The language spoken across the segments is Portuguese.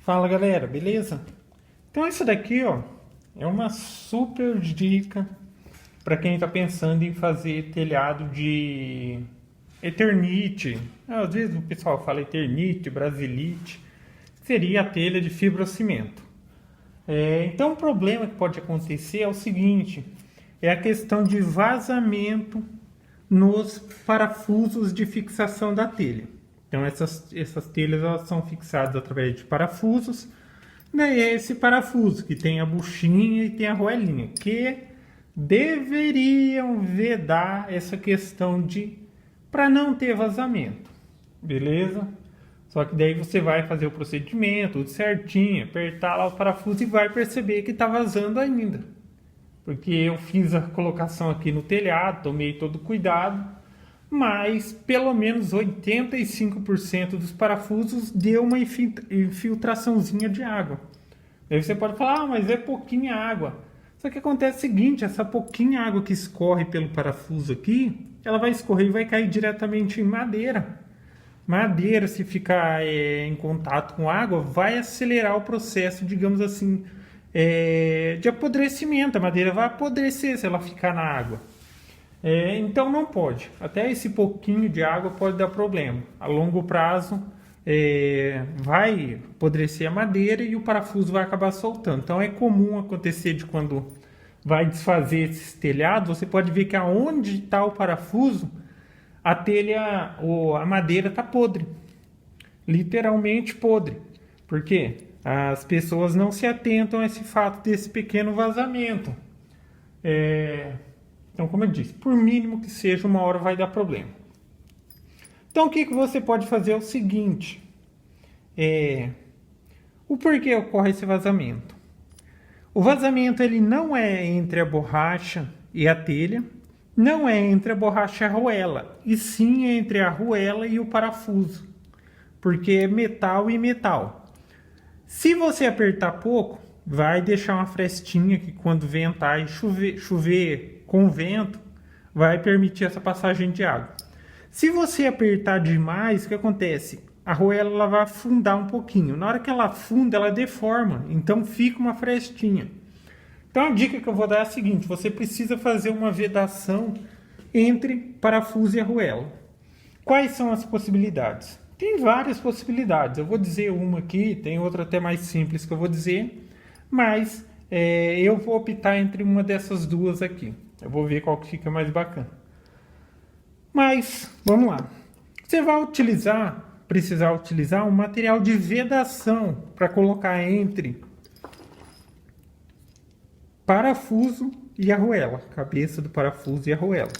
Fala galera, beleza? Então isso daqui, ó, é uma super dica para quem está pensando em fazer telhado de Eternite. Às vezes o pessoal fala Eternite, Brasilite, seria a telha de fibrocimento. Então o problema que pode acontecer é o seguinte, é a questão de vazamento nos parafusos de fixação da telha. Então essas telhas elas são fixadas através de parafusos. Daí é esse parafuso que tem a buchinha e tem a arruelinha, que deveriam vedar essa questão de para não ter vazamento, beleza? Só que daí você vai fazer o procedimento tudo certinho, apertar lá o parafuso e vai perceber que está vazando ainda. Porque eu fiz a colocação aqui no telhado, tomei todo o cuidado, mas pelo menos 85% dos parafusos deu uma infiltraçãozinha de água. Aí você pode falar, mas é pouquinha água. Só que acontece o seguinte, essa pouquinha água que escorre pelo parafuso aqui, ela vai escorrer e vai cair diretamente em madeira. Madeira, se ficar em contato com água, vai acelerar o processo, digamos assim, de apodrecimento. A madeira vai apodrecer se ela ficar na água. Então não pode. Até esse pouquinho de água pode dar problema. A longo prazo vai apodrecer a madeira e o parafuso vai acabar soltando. Então é comum acontecer de quando vai desfazer esse telhado, você pode ver que aonde está o parafuso, a telha ou a madeira está podre. Literalmente podre. Por quê? As pessoas não se atentam a esse fato desse pequeno vazamento. Então, como eu disse, por mínimo que seja, uma hora vai dar problema. Então, o que você pode fazer é o seguinte. O porquê ocorre esse vazamento? O vazamento ele não é entre a borracha e a telha, não é entre a borracha e a arruela, e sim entre a arruela e o parafuso, porque é metal e metal. Se você apertar pouco, vai deixar uma frestinha que quando ventar e chover com vento, vai permitir essa passagem de água. Se você apertar demais, o que acontece? A arruela ela vai afundar um pouquinho. Na hora que ela afunda, ela deforma. Então fica uma frestinha. Então a dica que eu vou dar é a seguinte. Você precisa fazer uma vedação entre parafuso e arruela. Quais são as possibilidades? Tem várias possibilidades. Eu vou dizer uma aqui, tem outra até mais simples que eu vou dizer. Mas eu vou optar entre uma dessas duas aqui. Eu vou ver qual que fica mais bacana. Mas, vamos lá. Você vai precisar utilizar um material de vedação para colocar entre parafuso e arruela. Cabeça do parafuso e arruela.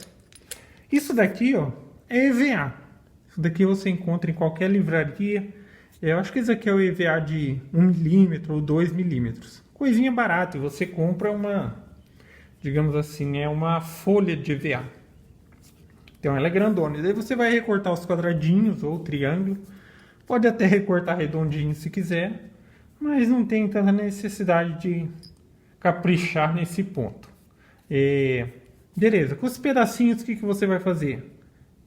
Isso daqui, ó, é EVA. Isso daqui você encontra em qualquer livraria. Eu acho que esse aqui é o EVA de 1 milímetro ou 2 milímetros. Coisinha barata. Você compra uma, digamos assim, uma folha de EVA. Então ela é grandona. E daí você vai recortar os quadradinhos ou triângulo. Pode até recortar redondinho se quiser. Mas não tem tanta necessidade de caprichar nesse ponto. Beleza. Com os pedacinhos, o que você vai fazer?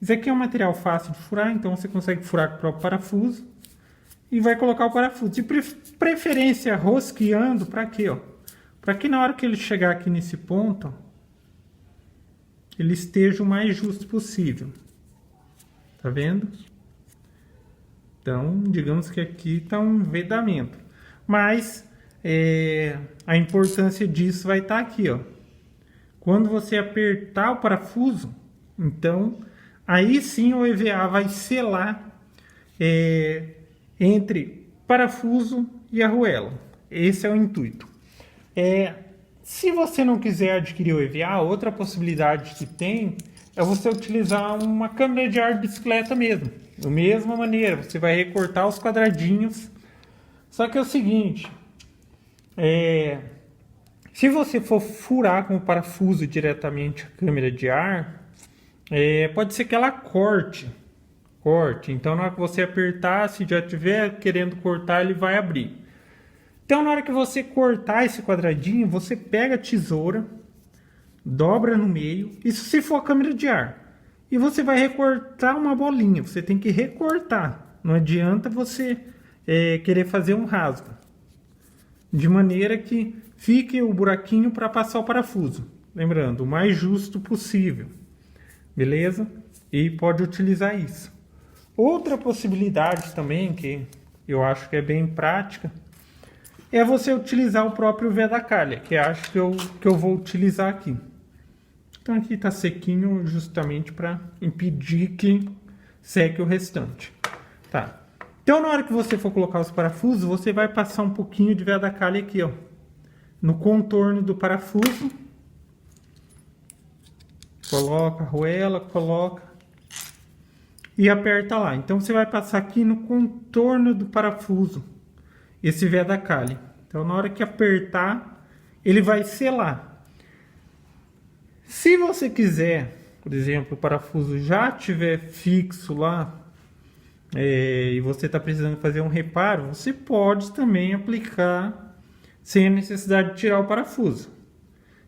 Isso aqui é um material fácil de furar. Então você consegue furar com o próprio parafuso. E vai colocar o parafuso. De preferência rosqueando para quê? Para que na hora que ele chegar aqui nesse ponto, ó, ele esteja o mais justo possível. Tá vendo? Então, digamos que aqui está um vedamento. Mas a importância disso vai estar aqui, ó. Quando você apertar o parafuso, então, aí sim o EVA vai selar entre parafuso e arruela. Esse é o intuito. Se você não quiser adquirir o EVA, outra possibilidade que tem é você utilizar uma câmera de ar de bicicleta mesmo. Da mesma maneira, você vai recortar os quadradinhos. Só que é o seguinte, se você for furar com o parafuso diretamente a câmera de ar, pode ser que ela corte. Então na hora que você apertar, se já estiver querendo cortar, ele vai abrir. Então na hora que você cortar esse quadradinho, você pega a tesoura, dobra no meio, isso se for a câmera de ar, e você vai recortar uma bolinha. Você tem que recortar, não adianta você querer fazer um rasgo, de maneira que fique o buraquinho para passar o parafuso. Lembrando, o mais justo possível, beleza? E pode utilizar isso. Outra possibilidade também, que eu acho que é bem prática, é você utilizar o próprio V da calha, que acho que eu vou utilizar aqui. Então aqui está sequinho justamente para impedir que seque o restante. Tá. Então na hora que você for colocar os parafusos, você vai passar um pouquinho de V da calha aqui, ó, no contorno do parafuso. Coloca a arruela, coloca e aperta lá. Então você vai passar aqui no contorno do parafuso esse V da calha. Então na hora que apertar, ele vai selar. Se você quiser, por exemplo, o parafuso já estiver fixo lá, e você está precisando fazer um reparo, você pode também aplicar sem a necessidade de tirar o parafuso.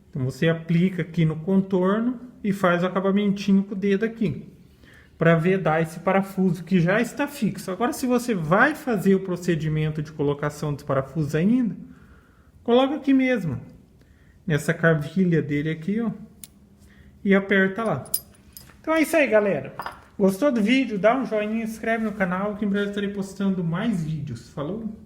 Então você aplica aqui no contorno e faz o acabamentinho com o dedo aqui, para vedar esse parafuso que já está fixo. Agora, se você vai fazer o procedimento de colocação dos parafusos ainda, coloca aqui mesmo, nessa carvilha dele aqui, ó, e aperta lá. Então é isso aí, galera. Gostou do vídeo? Dá um joinha, inscreve no canal que em breve estarei postando mais vídeos. Falou?